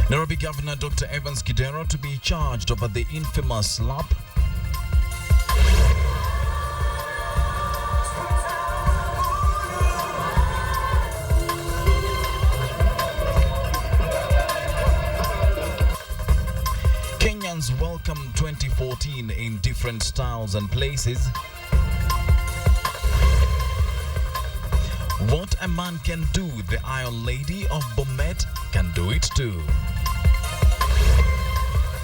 Nairobi Governor Dr. Evans Kidero to be charged over the infamous slap. Kenyans welcome 2014 in different styles and places. What a man can do, the Iron Lady of Bomet can do it too.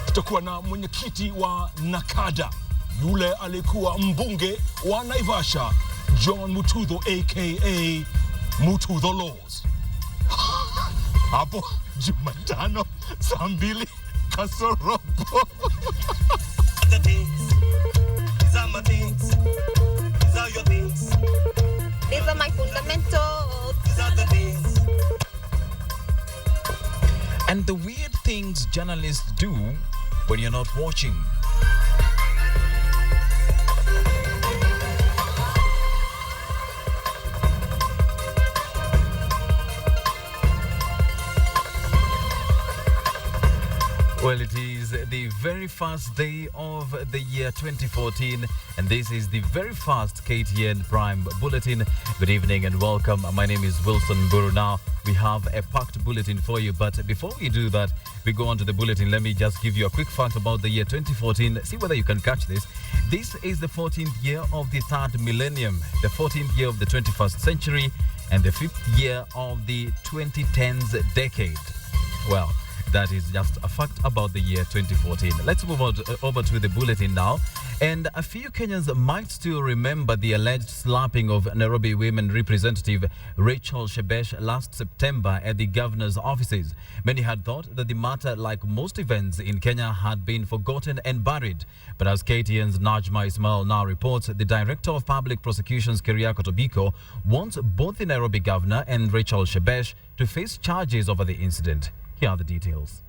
Tutakuwa na mwenyekiti wa Nakada, yule alikuwa mbunge wa Naivasha, John Mutudho aka Mutudho Laws. Hapo Jumatano saa 2 kasorobo. These are my fundamentals. And the weird things journalists do when you're not watching. Well, it is the very first day of the year 2014, and this is the very first KTN Prime bulletin. Good evening and welcome. My name is Wilson Mburu. Now, we have a packed bulletin for you, but before we do that, we go on to the bulletin. Let me just give you a quick fact about the year 2014. See whether you can catch this. This is the 14th year of the third millennium, the 14th year of the 21st century, and the 5th year of the 2010s decade. Well, that is just a fact about the year 2014. Let's move on over to the bulletin now. And a few Kenyans might still remember the alleged slapping of Nairobi Women Representative Rachel Shebesh last September at the governor's offices. Many had thought that the matter, like most events in Kenya, had been forgotten and buried. But as KTN's Najma Ismail now reports, the Director of Public Prosecutions, Keriako Tobiko, wants both the Nairobi governor and Rachel Shebesh to face charges over the incident. Here are the details.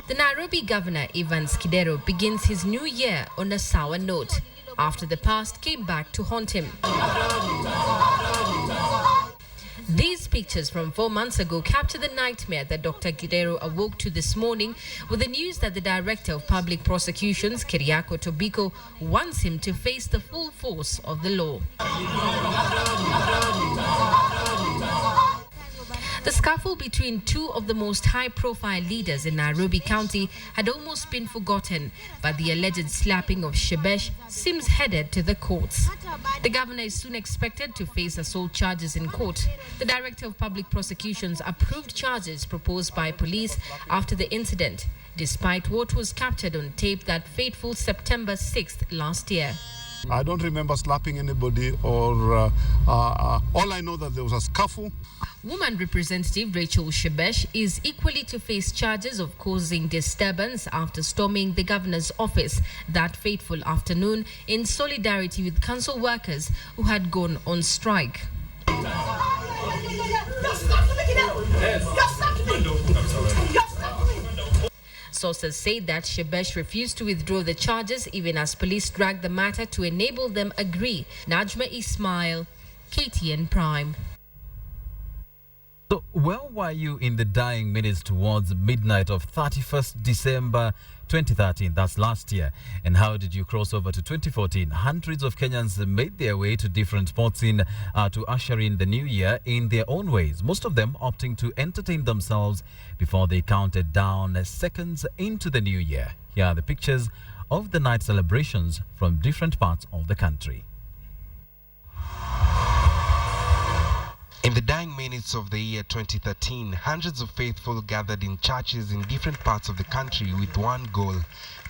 The Nairobi governor, Evans Kidero, begins his new year on a sour note after the past came back to haunt him. These pictures from 4 months ago capture the nightmare that Dr. Kidero awoke to this morning with the news that the Director of Public Prosecutions, Keriako Tobiko, wants him to face the full force of the law. The scuffle between two of the most high-profile leaders in Nairobi County had almost been forgotten, but the alleged slapping of Shebesh seems headed to the courts. The governor is soon expected to face assault charges in court. The Director of Public Prosecutions approved charges proposed by police after the incident, despite what was captured on tape that fateful September 6th last year. I don't remember slapping anybody or all I know that there was a scuffle. Woman Representative Rachel Shebesh is equally to face charges of causing disturbance after storming the governor's office that fateful afternoon in solidarity with council workers who had gone on strike. Sources say that Shebesh refused to withdraw the charges even as police dragged the matter to enable them agree. Najma Ismail, KTN Prime. So, where were you in the dying minutes towards midnight of 31st December 2013? That's last year. And how did you cross over to 2014? Hundreds of Kenyans made their way to different spots to usher in the new year in their own ways, most of them opting to entertain themselves before they counted down seconds into the new year. Here are the pictures of the night celebrations from different parts of the country. In the dying minutes of the year 2013, hundreds of faithful gathered in churches in different parts of the country with one goal: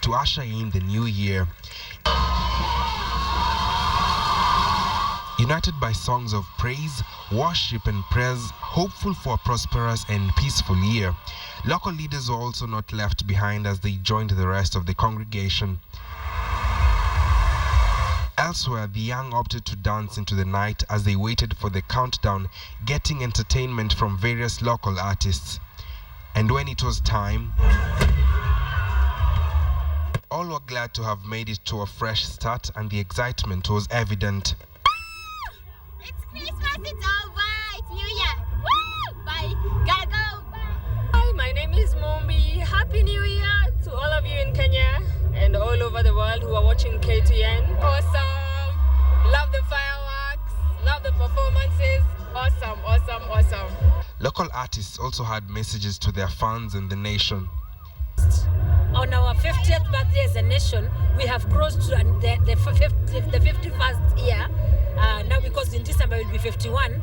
to usher in the new year. United by songs of praise, worship and prayers, hopeful for a prosperous and peaceful year. Local leaders were also not left behind as they joined the rest of the congregation. Elsewhere, the young opted to dance into the night as they waited for the countdown, getting entertainment from various local artists. And when it was time, all were glad to have made it to a fresh start, and the excitement was evident. It's Christmas, it's over, it's New Year. Woo! Happy New Year to all of you in Kenya and all over the world who are watching KTN. Awesome. Love the fireworks. Love the performances. Awesome, awesome, awesome. Local artists also had messages to their fans and the nation. On our 50th birthday as a nation, we have crossed the 51st year. Now because in December we'll be 51,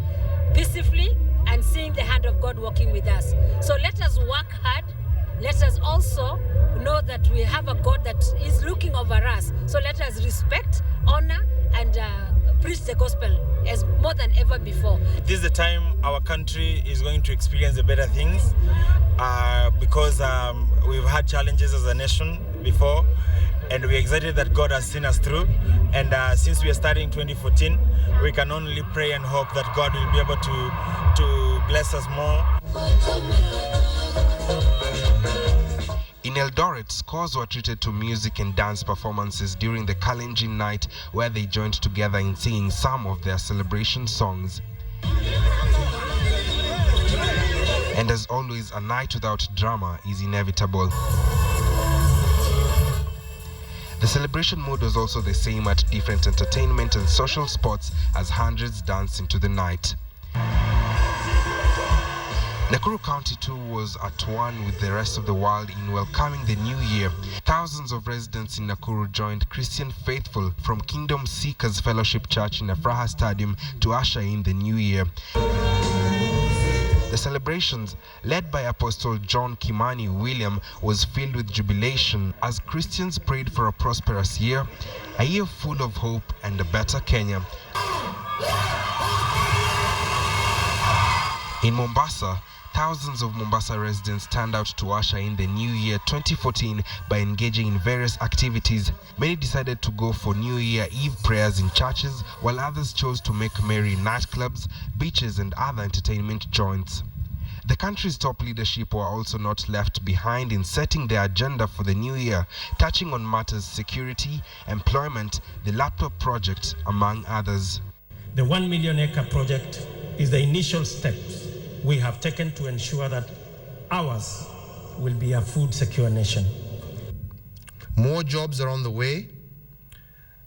peacefully and seeing the hand of God working with us. So let us work hard. Let us also know that we have a God that is looking over us. So let us respect, honor, and preach the gospel as more than ever before. This is the time our country is going to experience the better things because we've had challenges as a nation before, and we're excited that God has seen us through. And since we are starting 2014, we can only pray and hope that God will be able to bless us more. In Eldoret, scores were treated to music and dance performances during the Kalenjin night, where they joined together in singing some of their celebration songs. And as always, a night without drama is inevitable. The celebration mood was also the same at different entertainment and social spots as hundreds danced into the night. Nakuru County too was at one with the rest of the world in welcoming the new year. Thousands of residents in Nakuru joined Christian faithful from Kingdom Seekers Fellowship Church in Afraha Stadium to usher in the new year. The celebrations, led by Apostle John Kimani William, was filled with jubilation as Christians prayed for a prosperous year, a year full of hope and a better Kenya. In Mombasa, thousands of Mombasa residents turned out to usher in the new year 2014 by engaging in various activities. Many decided to go for New Year Eve prayers in churches, while others chose to make merry in nightclubs, beaches and other entertainment joints. The country's top leadership were also not left behind in setting their agenda for the new year, touching on matters security, employment, the laptop project, among others. The 1 million acre project is the initial steps we have taken to ensure that ours will be a food secure nation. More jobs are on the way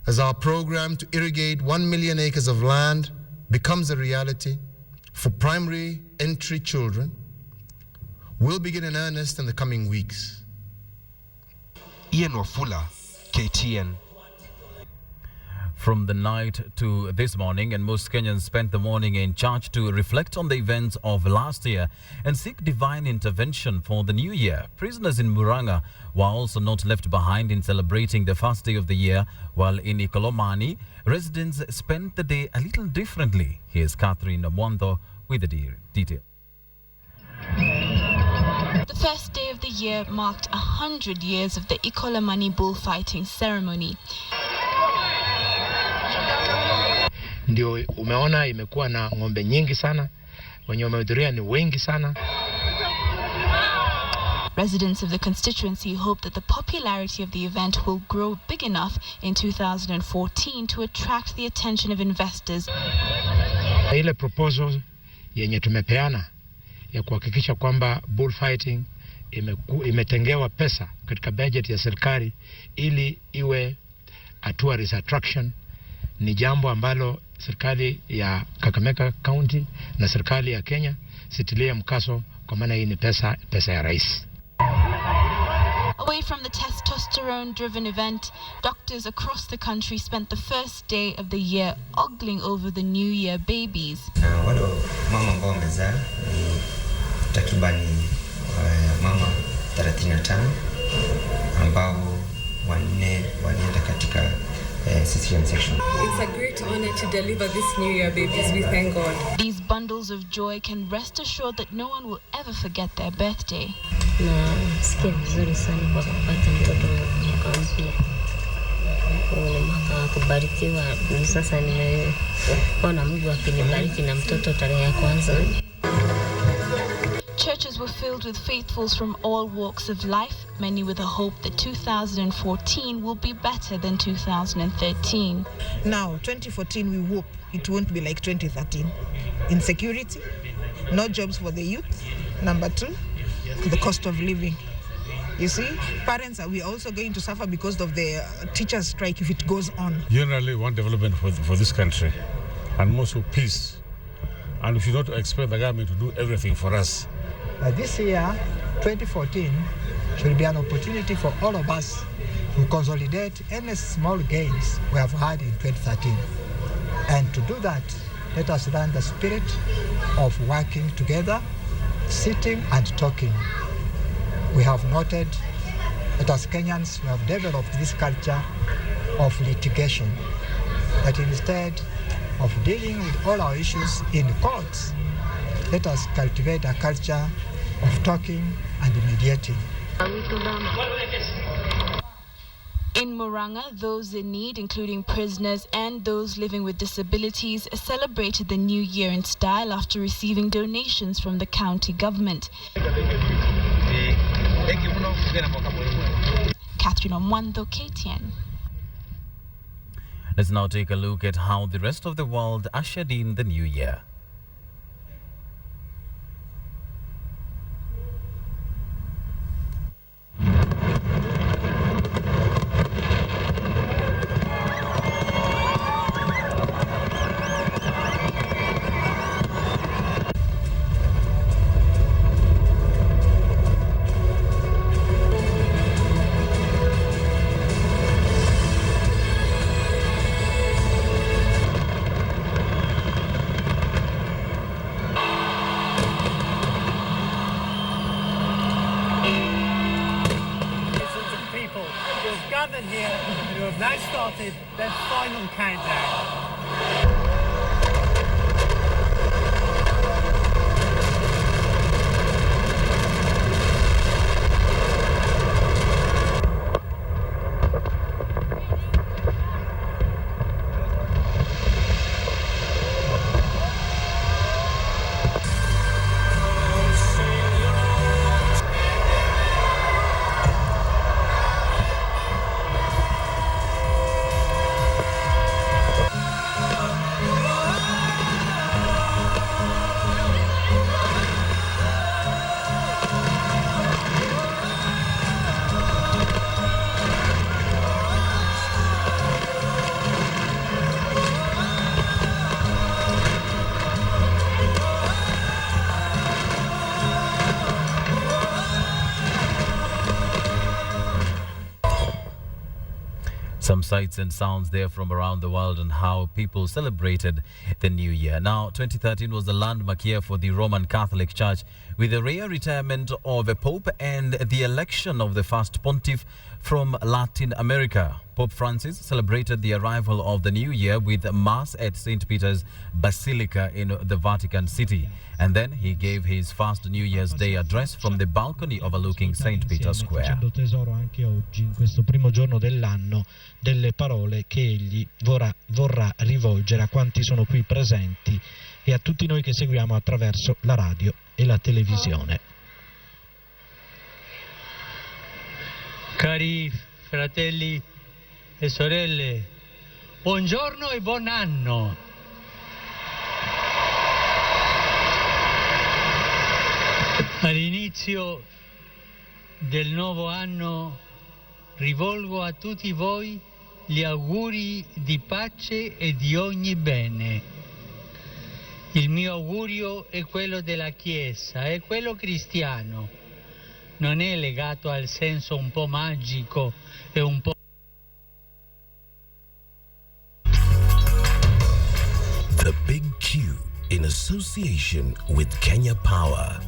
as our program to irrigate 1 million acres of land becomes a reality for primary entry children. Will begin in earnest in the coming weeks. Ian Wafula, KTN. From the night to this morning, and most Kenyans spent the morning in church to reflect on the events of last year and seek divine intervention for the new year. Prisoners in Muranga were also not left behind in celebrating the first day of the year, while in Ikolomani, residents spent the day a little differently. Here's Catherine Mwanto with the detail. The first day of the year marked 100 years of the Ikolomani bullfighting ceremony. Ndio umeona imekuwa na ng'ombe nyingi sana, wenye wamehudhuria ni wengi sana. Residents of the constituency hope that the popularity of the event will grow big enough in 2014 to attract the attention of investors. Ile proposal yenye tumepeana ya kuhakikisha kwamba bullfighting imetengewa pesa katika budget ya serikali ili iwe a tourist attraction ni jambo ambalo serikali ya Kakamega County na serikali ya Kenya sitilia mkaso kwa maana hii ni pesa ya rais. Away from the testosterone-driven event, doctors across the country spent the first day of the year ogling over the New Year babies. Wale mama ambao wamezaa ni takribani mama 35 ambao wanne walienda katika cesarean section. It's a great honor to deliver this New Year babies. We thank God. These bundles of joy can rest assured that no one will ever forget their birthday. Nasikia vizuri sana kwa kupata mtoto mpya. Mwaka kubarikiwa, sasa nimeona Mungu akinibariki na mtoto tarehe ya kwanza. Churches were filled with faithfuls from all walks of life, many with a hope that 2014 will be better than 2013. Now, 2014, we hope it won't be like 2013. Insecurity, no jobs for the youth. Number 2, the cost of living. You see, parents we also going to suffer because of the teachers' strike if it goes on. Generally, we want development for this country, and also peace. And we should not expect the government to do everything for us. This year, 2014, should be an opportunity for all of us to consolidate any small gains we have had in 2013. And to do that, let us learn the spirit of working together, sitting and talking. We have noted that as Kenyans, we have developed this culture of litigation, that instead of dealing with all our issues in courts, let us cultivate a culture of talking and mediating. In Murang'a, those in need, including prisoners and those living with disabilities, celebrated the new year in style after receiving donations from the county government. Catherine Omwando, KTN. Let's now take a look at how the rest of the world ushered in the new year. Here, who have now started their final countdown. Some sights and sounds there from around the world and how people celebrated the new year. Now, 2013 was the landmark year for the Roman Catholic Church, with the rare retirement of a pope and the election of the first pontiff from Latin America. Pope Francis celebrated the arrival of the new year with Mass at St. Peter's Basilica in the Vatican City. And then he gave his first New Year's Day address from the balcony overlooking St. Peter's Square. Facendo tesoro anche oggi, in questo primo giorno dell'anno, delle parole che egli vorrà rivolgere a quanti sono qui presenti e a tutti noi che seguiamo attraverso la radio e la televisione. Cari fratelli e sorelle, buongiorno e buon anno. All'inizio del nuovo anno rivolgo a tutti voi gli auguri di pace e di ogni bene. Il mio augurio è quello della Chiesa, è quello cristiano. Non è legato al senso un po' magico e un po'... The Big Q in association with Kenya Power.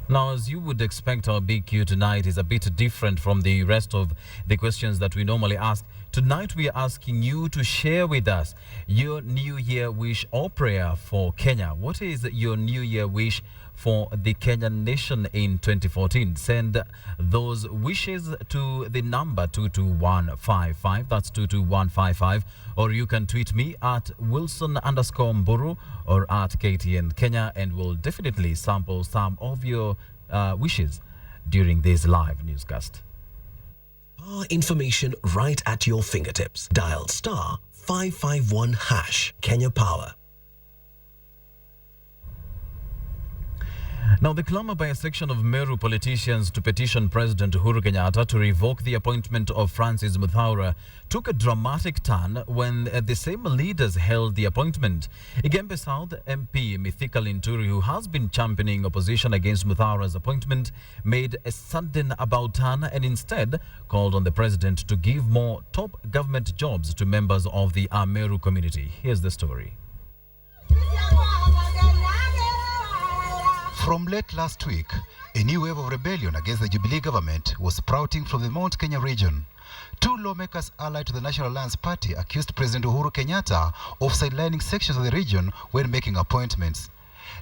Now, as you would expect, our Big Q tonight is a bit different from the rest of the questions that we normally ask. Tonight, we are asking you to share with us your New Year wish or prayer for Kenya. What is your New Year wish for the Kenyan nation in 2014? Send those wishes to the number 22155. That's 22155. Or you can tweet me at Wilson_Mburu or at KTN Kenya, and we'll definitely sample some of your wishes during this live newscast. Our information right at your fingertips. Dial *551# Kenya Power. Now, the clamor by a section of Meru politicians to petition President Uhuru Kenyatta to revoke the appointment of Francis Muthaura took a dramatic turn when the same leaders held the appointment. Igembe South MP Mithika Linturi, who has been championing opposition against Muthaura's appointment, made a sudden about-turn and instead called on the president to give more top government jobs to members of the Meru community. Here's the story. From late last week, a new wave of rebellion against the Jubilee government was sprouting from the Mount Kenya region. Two lawmakers allied to the National Alliance Party accused President Uhuru Kenyatta of sidelining sections of the region when making appointments.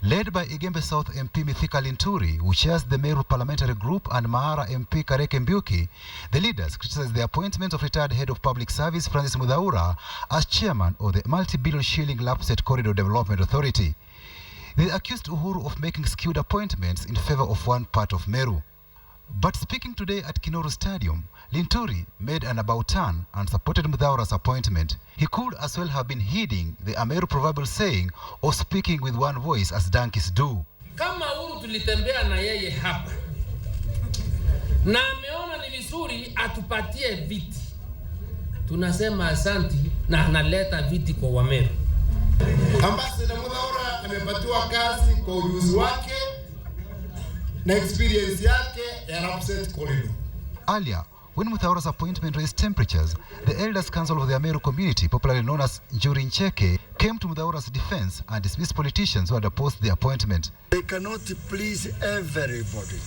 Led by Igembe South MP Mithika Linturi, who chairs the Meru Parliamentary Group, and Mahara MP Kareke Mbiuki, the leaders criticized the appointment of retired head of public service Francis Muthaura as chairman of the multi-billion shilling Lapset Corridor Development Authority. They accused Uhuru of making skewed appointments in favor of one part of Meru. But speaking today at Kinoru Stadium, Linturi made an about-turn and supported Muthaura's appointment. He could as well have been heeding the Meru proverbial saying of speaking with one voice as donkeys do. Kama Uhuru tulitembea na yeye hapa na ameona ni vizuri atupatie viti, tunasema asanti na analeta viti kwa Wameru. Ambassador Muthaura amepatiwa kazi kwa ujuzi wake na experience yake ya Lapset Corridor. Earlier, when Muthaura's appointment raised temperatures, the Elders Council of the Meru community, popularly known as Njuri Ncheke, came to Muthaura's defense and dismissed politicians who had opposed the appointment. They cannot please everybody.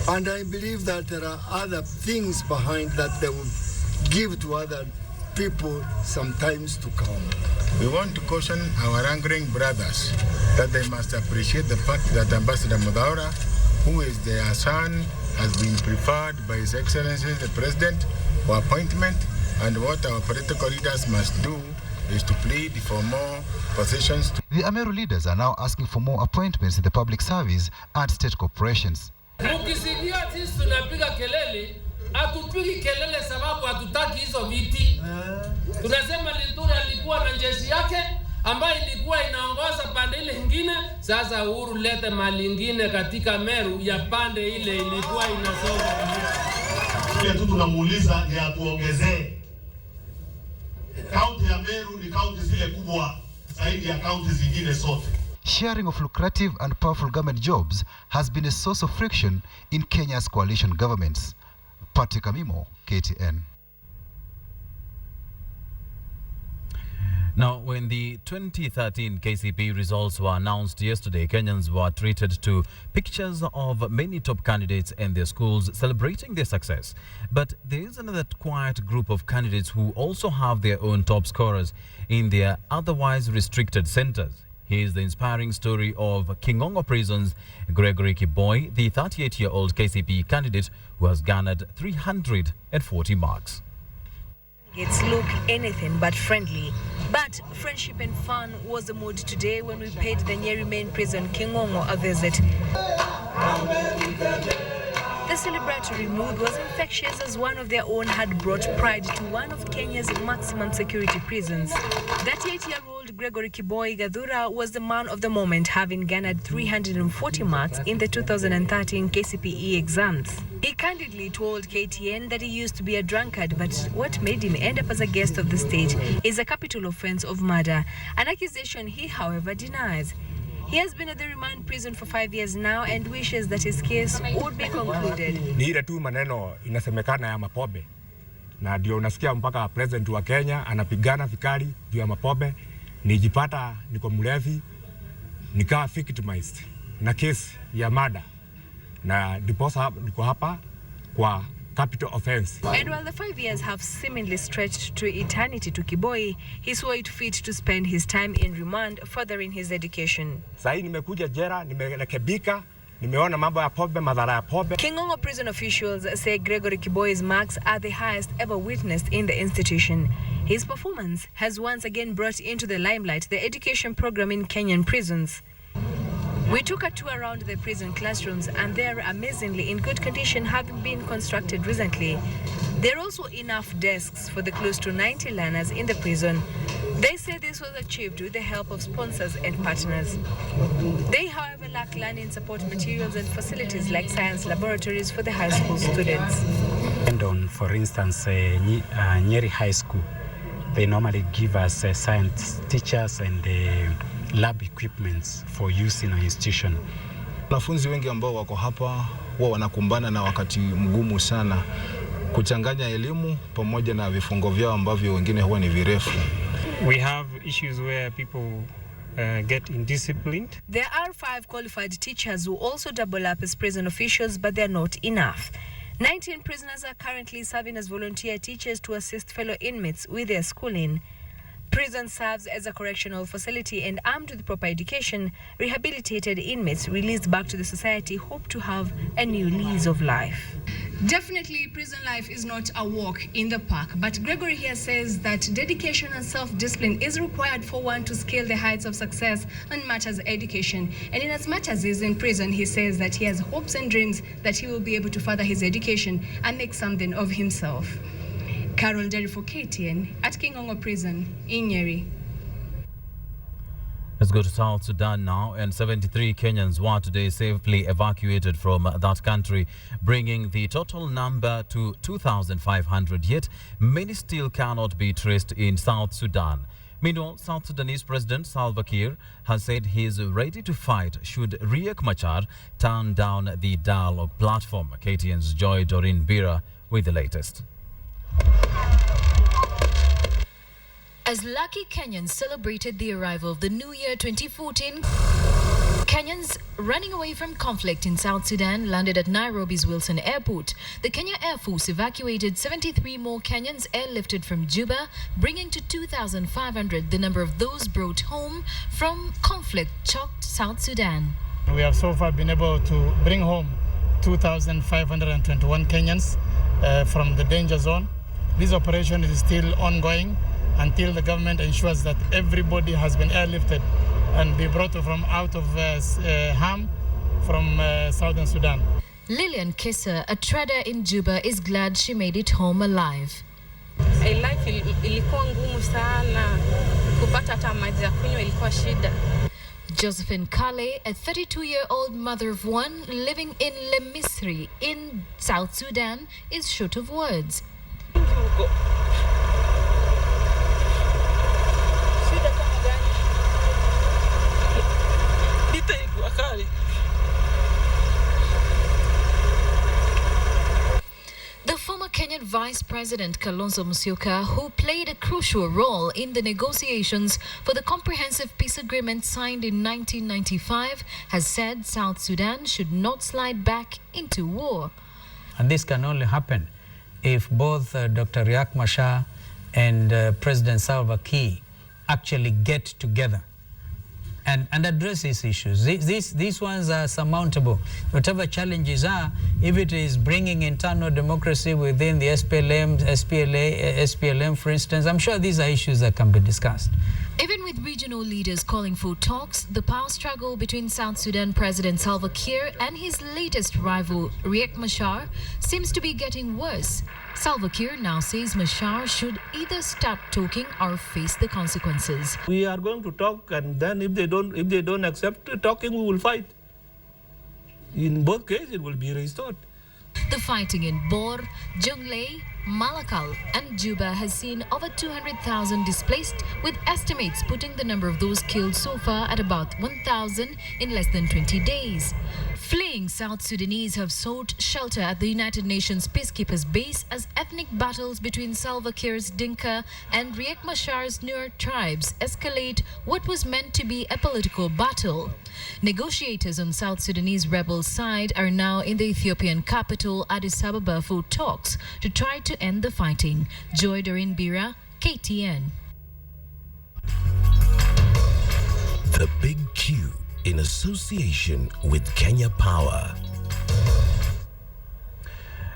And I believe that there are other things behind that they will give to other people sometimes to come. We want to caution our angering brothers that they must appreciate the fact that Ambassador Muthaura, who is their son, has been preferred by His Excellency the President for appointment, and what our political leaders must do is to plead for more positions. The Meru leaders are now asking for more appointments in the public service and state corporations. Mukisikia sisi tunapiga kelele, hatupigi kelele sababu hatutaki hizo viti. Tunasema Linturi alikuwa na jeshi yake ambayo ilikuwa inaongoza pande ile nyingine. Sasa Uhuru lete mali nyingine katika Meru ya pande ile ilikuwa inasonga. Kile tu tunamuuliza ni atuongezee. Kaunti ya Meru ni kaunti zile kubwa zaidi ya kaunti zingine zote. Sharing of lucrative and powerful government jobs has been a source of friction in Kenya's coalition governments. Patrick Amimo, KTN. Now, when the 2013 KCP results were announced yesterday, Kenyans were treated to pictures of many top candidates and their schools celebrating their success. But there is another quiet group of candidates who also have their own top scorers in their otherwise restricted centers. Here's the inspiring story of Kingongo Prison's Gregory Kiboi, the 38-year-old KCP candidate who has garnered 340 marks. It's look anything but friendly. But friendship and fun was the mood today when we paid the Nyeri main prison Kingongo a visit. The celebratory mood was infectious as one of their own had brought pride to one of Kenya's maximum security prisons. 38-year-old Gregory Kiboi Gadhura was the man of the moment, having garnered 340 marks in the 2013 KCPE exams. He candidly told KTN that he used to be a drunkard, but what made him end up as a guest of the state is a capital offense of murder, an accusation he, however, denies. He has been at the remand prison for 5 years now and wishes that his case would be concluded. Ni ile tu maneno inasemekana ya mapobe. Na ndio unasikia mpaka president wa Kenya anapigana vikali juu ya mapobe. Nijipata niko mlevi, nikawa victimized na kesi ya murder. Na diposa niko hapa kwa capital offense. And while the 5 years have seemingly stretched to eternity to Kiboi, he saw it fit to spend his time in remand furthering his education. Sasa nimekuja jela, nimerekebika, nimeona mambo ya pombe, madhara ya pombe. Kingongo prison officials say Gregory Kiboi's marks are the highest ever witnessed in the institution. His performance has once again brought into the limelight the education program in Kenyan prisons. We took a tour around the prison classrooms and they are amazingly in good condition, having been constructed recently. There are also enough desks for the close to 90 learners in the prison. They say this was achieved with the help of sponsors and partners. They, however, lack learning support materials and facilities like science laboratories for the high school students. And on, for instance, Nyeri High School, they normally give us science teachers and lab equipments for use in our institution. Wanafunzi wengi ambao wako hapa huwa wanakumbana na wakati mgumu sana kuchanganya elimu pamoja na vifungo vyao ambavyo wengine huwa ni virefu. We have issues where people get indisciplined. There are 5 qualified teachers who also double up as prison officials, but they are not enough. 19 prisoners are currently serving as volunteer teachers to assist fellow inmates with their schooling. Prison serves as a correctional facility, and armed with proper education, rehabilitated inmates released back to the society hope to have a new lease of life. Definitely, prison life is not a walk in the park, but Gregory here says that dedication and self-discipline is required for one to scale the heights of success on matters education. And in as much as he's in prison, he says that he has hopes and dreams that he will be able to further his education and make something of himself. Carol Derry for KTN at Kingongo Prison in Nyeri. Let's go to South Sudan now, and 73 Kenyans were today safely evacuated from that country, bringing the total number to 2,500, yet many still cannot be traced in South Sudan. Meanwhile, South Sudanese President Salva Kiir has said he is ready to fight should Riek Machar turn down the dialogue platform. KTN's Joy Doreen Bira with the latest. As lucky Kenyans celebrated the arrival of the New Year 2014, Kenyans running away from conflict in South Sudan landed at Nairobi's Wilson Airport. The Kenya Air Force evacuated 73 more Kenyans airlifted from Juba, bringing to 2,500 the number of those brought home from conflict-choked South Sudan. We have so far been able to bring home 2,521 Kenyans from the danger zone. This operation is still ongoing until the government ensures that everybody has been airlifted and be brought from out of harm from southern Sudan. Lillian Kessa, a trader in Juba, is glad she made it home alive. Life ilikuwa ngumu sana, kupata hata maji ya kunywa ilikuwa shida. Josephine Kale, a 32-year-old mother of one living in Le Misri in South Sudan, is short of words. The former Kenyan Vice President Kalonzo Musyoka, who played a crucial role in the negotiations for the comprehensive peace agreement signed in 1995, has said South Sudan should not slide back into war. And this can only happen if both Dr. Riek Machar and President Salva Kiir actually get together and address these issues. These ones are surmountable. Whatever challenges are, if it is bringing internal democracy within the SPLM, for instance, I'm sure these are issues that can be discussed. Even with regional leaders calling for talks, the power struggle between South Sudan President Salva Kiir and his latest rival, Riek Machar, seems to be getting worse. Salva Kiir now says Machar should either start talking or face the consequences. We are going to talk, and then if they don't accept talking, we will fight. In both cases, it will be restored. The fighting in Bor, Jonglei, Malakal and Juba has seen over 200,000 displaced, with estimates putting the number of those killed so far at about 1,000 in less than 20 days. Fleeing South Sudanese have sought shelter at the United Nations Peacekeepers base as ethnic battles between Salva Kiir's Dinka and Riek Machar's Nuer tribes escalate what was meant to be a political battle. Negotiators on South Sudanese rebel side are now in the Ethiopian capital Addis Ababa for talks to try to end the fighting. Joy Doreen Bira, KTN. The Big Q in association with Kenya Power.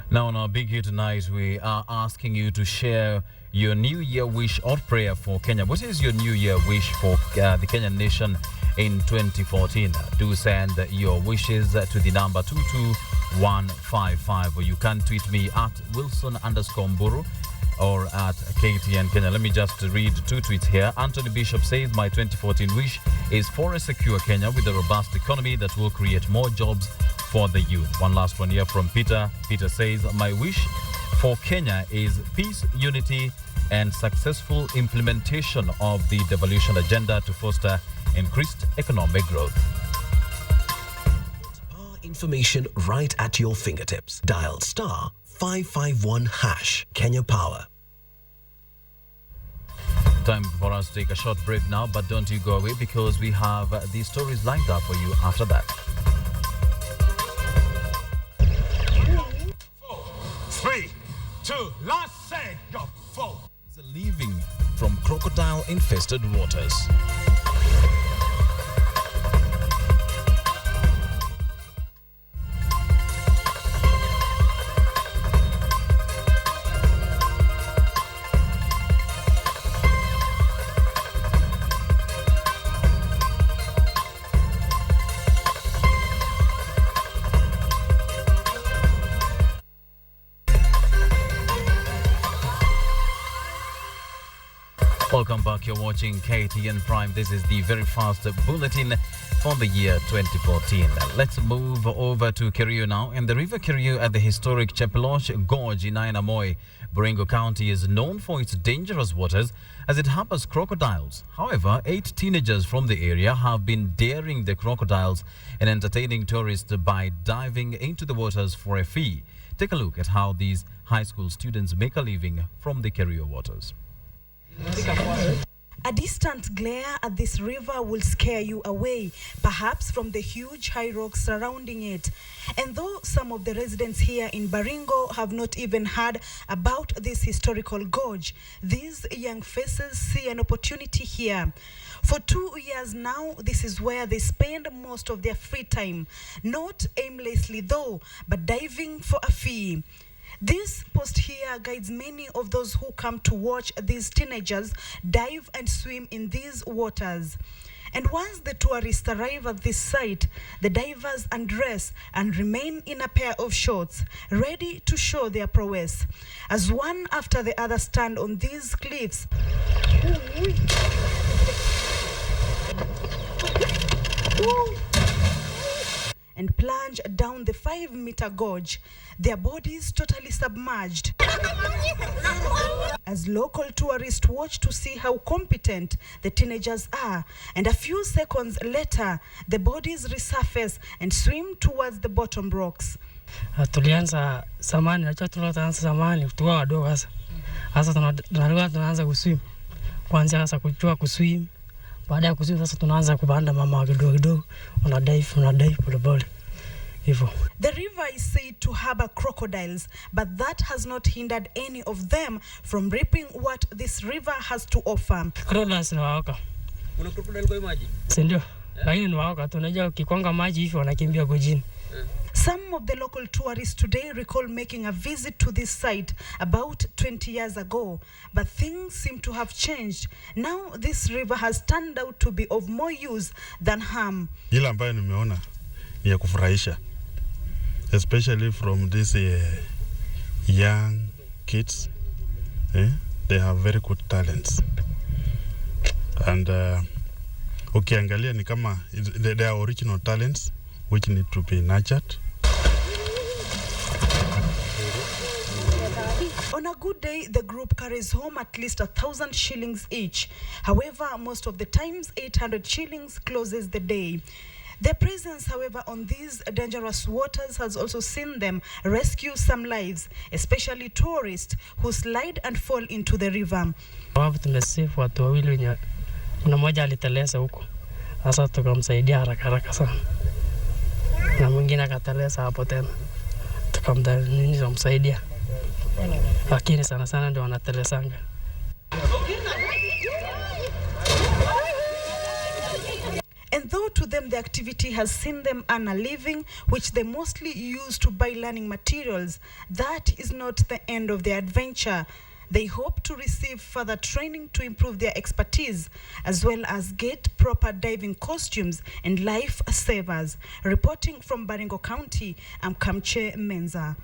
Now on our Big Q tonight, we are asking you to share your New Year wish or prayer for Kenya. What is your New Year wish for the Kenyan nation in 2014. Do send your wishes to the number 22155, or you can tweet me at Wilson_Mburu or at KTN Kenya. Let me just read two tweets here. Anthony Bishop says, my 2014 wish is for a secure Kenya with a robust economy that will create more jobs for the youth. One last one here from Peter. Peter says, my wish for Kenya is peace, unity, and successful implementation of the devolution agenda to foster increased economic growth. Information right at your fingertips. Dial *551# Kenya Power. Time for us to take a short break now, but don't you go away because we have these stories lined up for you after that. 3, 2, last set, go, 4. Leaving from crocodile-infested waters. Welcome back. You're watching KTN Prime. This is the very fast bulletin for the year 2014. Let's move over to Kerio now. In the River Kerio at the historic Chepeloch Gorge in Ainamoi, Baringo County is known for its dangerous waters as it harbors crocodiles. However, 8 teenagers from the area have been daring the crocodiles and entertaining tourists by diving into the waters for a fee. Take a look at how these high school students make a living from the Kerio waters. A distant glare at this river will scare you away, perhaps from the huge high rocks surrounding it. And though some of the residents here in Baringo have not even heard about this historical gorge, these young faces see an opportunity here. For 2 years now, this is where they spend most of their free time. Not aimlessly though, but diving for a fee. This post here guides many of those who come to watch these teenagers dive and swim in these waters. And once the tourists arrive at this site, the divers undress and remain in a pair of shorts, ready to show their prowess. As one after the other stand on these cliffs and plunge down the 5-meter gorge, their bodies totally submerged. As local tourists watch to see how competent the teenagers are, and a few seconds later, the bodies resurface and swim towards the bottom rocks. Tulianza zamani, najua tunaanza zamani tukiwa wadogo sasa tunaanza kuswim. Kwanza sasa kujua kuswim. Baada ya kuswim sasa tunaanza kupanda mama kidogo kidogo, una dive pole. The river is said to harbor crocodiles, but that has not hindered any of them from reaping what this river has to offer. Crocodiles ni waoka. Kuna crocodile kwa maji? Sindio. Lakini ni waoka, tunajua ukikwanga maji hivi wanakimbia kujini. Some of the local tourists today recall making a visit to this site about 20 years ago, but things seem to have changed. Now this river has turned out to be of more use than harm. Ile ambayo nimeona ni ya kufurahisha, especially from these young kids. They have very good talents, and ukiangalia ni kama they are original talents which need to be nurtured. On a good day, the group carries home at least 1,000 shillings each. However, most of the times 800 shillings closes the day. Their presence, however, on these dangerous waters has also seen them rescue some lives, especially tourists who slide and fall into the river. Wapo tumesave watu wawili wenye kuna mmoja aliteleza huko. Sasa tukamsaidia haraka sana. Na mwingine akateleza hapo tena. Tukamsaidia. Lakini sana ndio wanatelezanga. And though to them the activity has seen them earn a living, which they mostly use to buy learning materials, that is not the end of their adventure. They hope to receive further training to improve their expertise, as well as get proper diving costumes and life savers. Reporting from Baringo County, I'm Kamche Menza.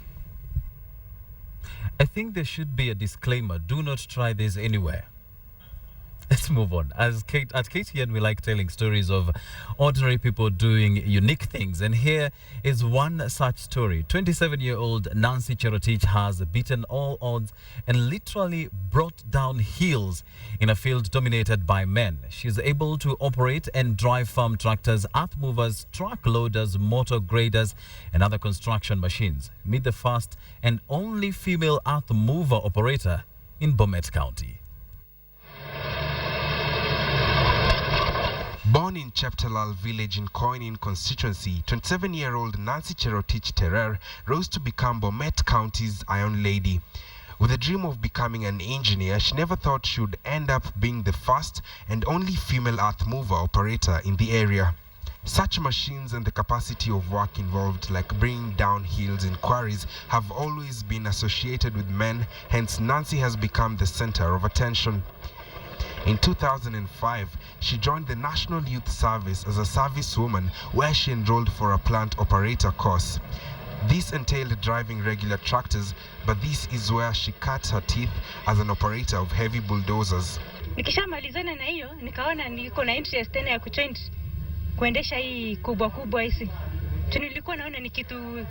I think there should be a disclaimer. Do not try this anywhere. Let's move on. At KTN, we like telling stories of ordinary people doing unique things. And here is one such story. 27-year-old Nancy Cherotich has beaten all odds and literally brought down hills in a field dominated by men. She's able to operate and drive farm tractors, earth movers, truck loaders, motor graders, and other construction machines. Meet the first and only female earth mover operator in Bomet County. Born in Cheptalal village in Koinin constituency, 27-year-old Nancy Cherotich Terer rose to become Bomet County's Iron Lady. With a dream of becoming an engineer, she never thought she would end up being the first and only female earth mover operator in the area. Such machines and the capacity of work involved, like bringing down hills in quarries, have always been associated with men, hence Nancy has become the center of attention. In 2005, she joined the National Youth Service as a servicewoman, where she enrolled for a plant operator course. This entailed driving regular tractors, but this is where she cut her teeth as an operator of heavy bulldozers. Nikishamalizana na hiyo, nikaona niko na interest tena ya kuendesha hii kubwa hizi. Nilikuwa naona ni kitu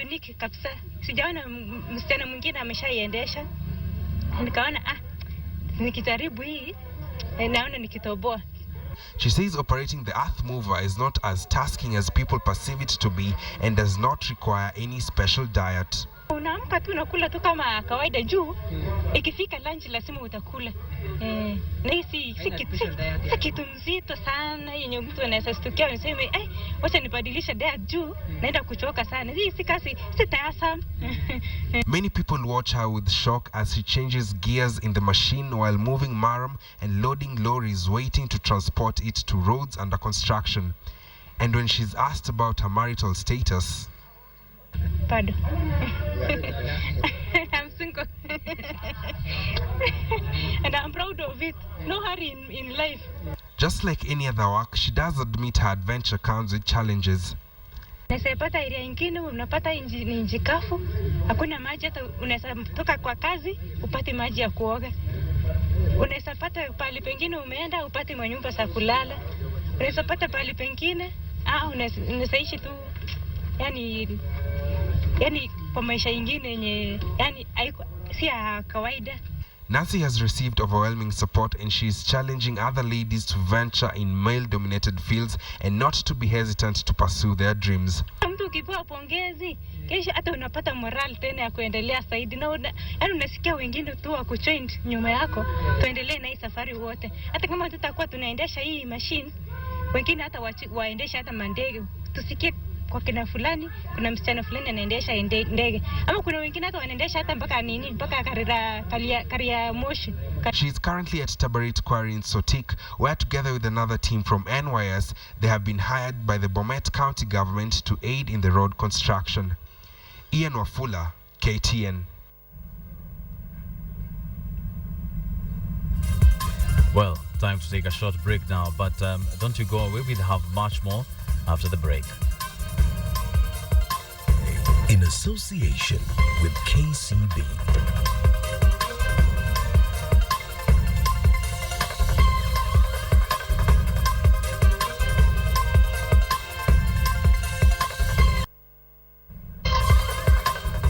unique kabisa. Sijaona msichana mwingine ameshaiendesha. Nikaona nikijaribu hii naona nikitoboa. She says operating the earth mover is not as tasking as people perceive it to be and does not require any special diet. Unaamka tu unakula tu kama kawaida juu. Ikifika lunch lazima utakula. Na hii si kitu mzito sana yenye mtu anaweza stukia anasema wacha nibadilisha diet juu naenda kuchoka sana. Hii si kasi sitayasa. Many people watch her with shock as she changes gears in the machine while moving maram and loading lorries waiting to transport it to roads under construction. And when she's asked about her marital status, pardon. I'm single. And I'm proud of it. No hurry in life. Just like any other work, she does admit her adventure comes with challenges. Unapata area nyingine, unapata inji kafu, hakuna maji, hata unaweza toka kwa kazi upate maji ya kuoga. Unaweza pata pale pengine umeenda upate manyumba za kulala. Unaweza pata pale pengine unaweza ishi tu yani kwa maisha ingine yenye si ya kawaida. Nancy has received overwhelming support and she is challenging other ladies to venture in male-dominated fields and not to be hesitant to pursue their dreams. Mtu ukipewa pongezi, kesho hata unapata moral tena ya kuendelea zaidi. Na unasikia wengine tu wa kujoin nyuma yako, tuendelee na hii safari wote. Hata kama tutakuwa tunaendesha hii machine, wengine hata waendesha hata mandege. Tusikie kwa kina fulani, kuna msichana fulani anaendesha ndege. Ama kuna wengine hata wanaendesha hata mpaka karia moshi. She is currently at Tabarit Quarry in Sotik, where together with another team from NYS, they have been hired by the Bomet County government to aid in the road construction. Ian Wafula, KTN. Well, time to take a short break now, but don't you go away, we'll have much more after the break. In association with KCB.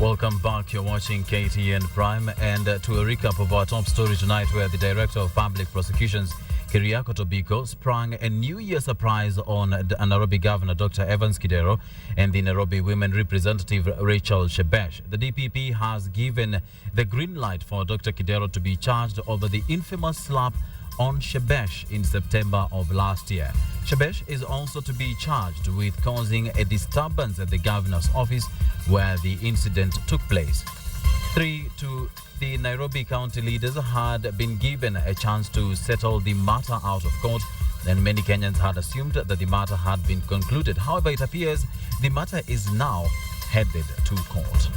Welcome back. You're watching KTN Prime, and to a recap of our top story tonight, where the Director of Public Prosecutions, Keriako Tobiko, sprung a New Year surprise on Nairobi Governor Dr. Evans Kidero and the Nairobi Women Representative Rachel Shebesh. The DPP has given the green light for Dr. Kidero to be charged over the infamous slap on Shebesh in September of last year. Shebesh is also to be charged with causing a disturbance at the governor's office where the incident took place. The Nairobi County leaders had been given a chance to settle the matter out of court, and many Kenyans had assumed that the matter had been concluded. However, it appears the matter is now headed to court.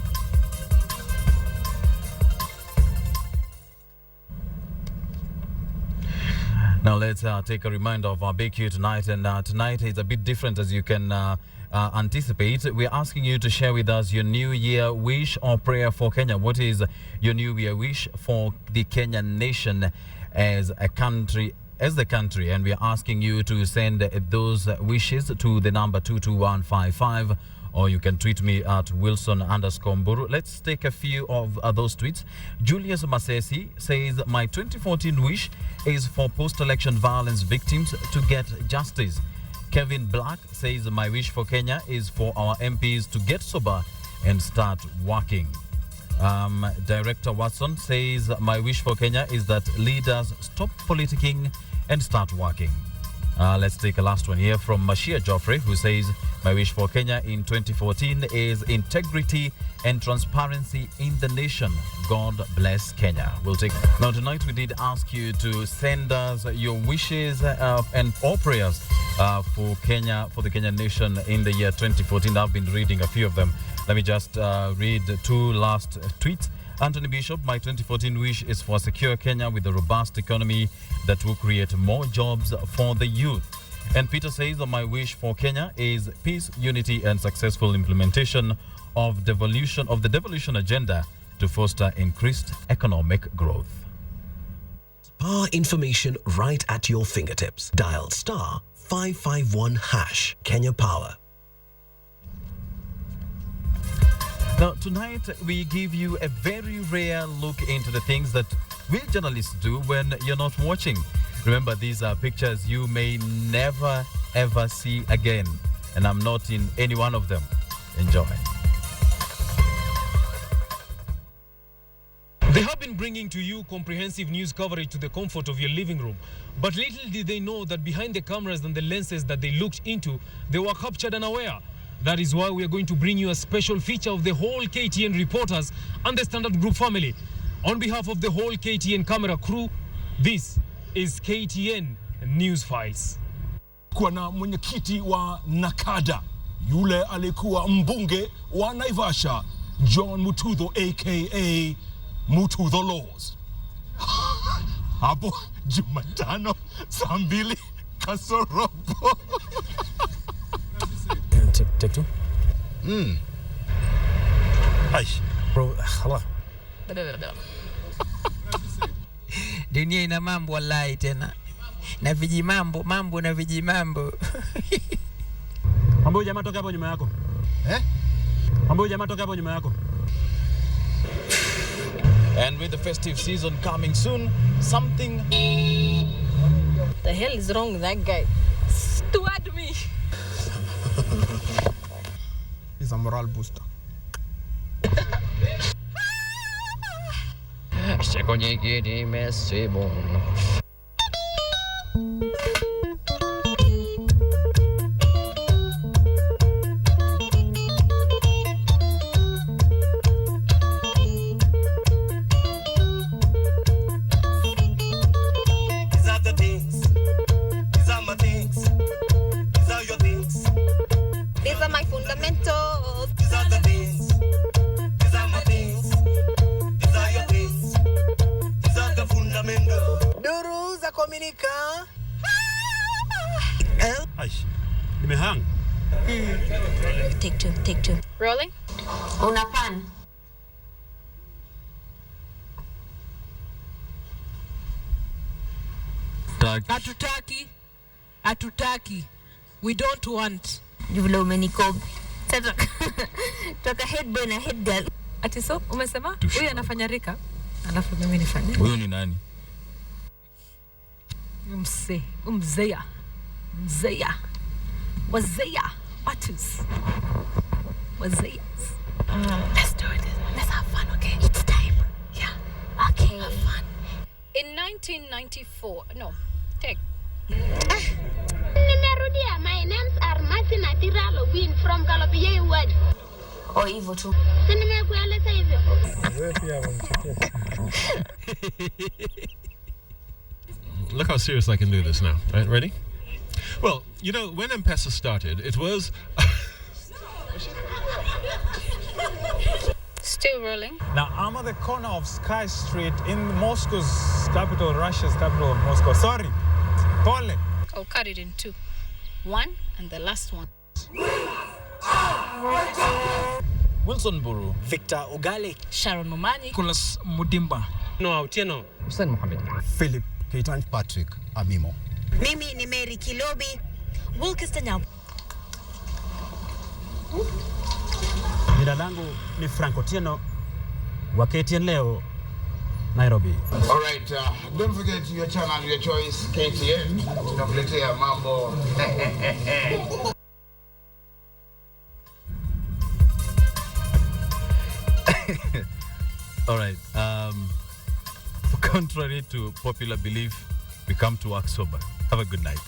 Now let's take a reminder of our Big Q tonight, and tonight is a bit different, as you can anticipate. We're asking you to share with us your New Year wish or prayer for Kenya. What is your New Year wish for the Kenyan nation as a country? And we are asking you to send those wishes to the number 22155, or you can tweet me at Wilson_Mburu. Let's take a few of those tweets. Julius Masesi says, my 2014 wish is for post-election violence victims to get justice. Kevin Black says, my wish for Kenya is for our MPs to get sober and start working. Director Watson says, my wish for Kenya is that leaders stop politicking and start working. Let's take a last one here from Mashia Joffrey, who says, my wish for Kenya in 2014 is integrity and transparency in the nation. God bless Kenya. We'll take. Now, tonight we did ask you to send us your wishes and all prayers for Kenya, for the Kenyan nation in the year 2014. I've been reading a few of them. Let me just read two last tweets. Anthony Bishop, my 2014 wish is for a secure Kenya with a robust economy that will create more jobs for the youth. And Peter says, my wish for Kenya is peace, unity, and successful implementation of the devolution agenda to foster increased economic growth. Power information right at your fingertips. Dial *551# Kenya Power. Now, tonight we give you a very rare look into the things that we journalists do when you're not watching. Remember, these are pictures you may never ever see again, and I'm not in any one of them. Enjoy. They have been bringing to you comprehensive news coverage to the comfort of your living room. But little did they know that behind the cameras and the lenses that they looked into, they were captured unaware. That is why we are going to bring you a special feature of the whole KTN reporters and the Standard Group family. On behalf of the whole KTN camera crew, this is KTN News Files. Kuna mwenyekiti wa Nakada, yule alikuwa mbunge wa Naivasha, John Mutudho aka Mutudho Laws. Hapo Jumatano saa 2 kasorobo. Take two. Hi. Bro, hello. Dunia ina mambo wallahi tena. Na vijimambo, mambo na vijimambo. Mambo jamaa toka hapo nyuma yako. Mambo jamaa toka hapo nyuma yako. And with the festive season coming soon, something... The hell is wrong with that guy? Steward me. He's a moral booster. These are my fundamentals. These are the things. These are my things. These are your things. These are the fundamentals. Duru za kuaminika. Aish, nimehang. Take two. Rolling? Una pan. Hatutaki. We don't want. Vile umenikob. Sasa toka head boy na head girl. Ati so umesema huyu anafanya rika alafu mimi nifanye. Huyu ni nani? Mzea. Wazea. Watus. Wazea. Let's do it. Let's have fun, okay? It's time. Yeah. Okay. Have fun. In 1994, no, take. Nimerudia. My names are Martin Atiralo Win from Kalopie Ward. Oh, hivyo tu. Si nimekueleza hivyo. Look how serious I can do this now. Right, ready? Well, you know, when M-Pesa started, it was... Still rolling. Now, I'm at the corner of Sky Street in Moscow's capital, Russia's capital of Moscow. Sorry, Pole. I'll cut it in two. One and the last one. Wilson Mburu, Victor Ugali, Sharon Mumani, Kulas Mudimba, Noah Otieno, Hussein Mohamed, Philip Keitan, Patrick Amimo. Mimi ni Mary Kilobi, Wilkeston Nyau. Jina langu ni Frank Otieno wa KTN Leo, Nairobi. All right, don't forget your channel, your choice, KTN. Tunakuletea mambo. All right. Contrary to popular belief, we come to work sober. Have a good night.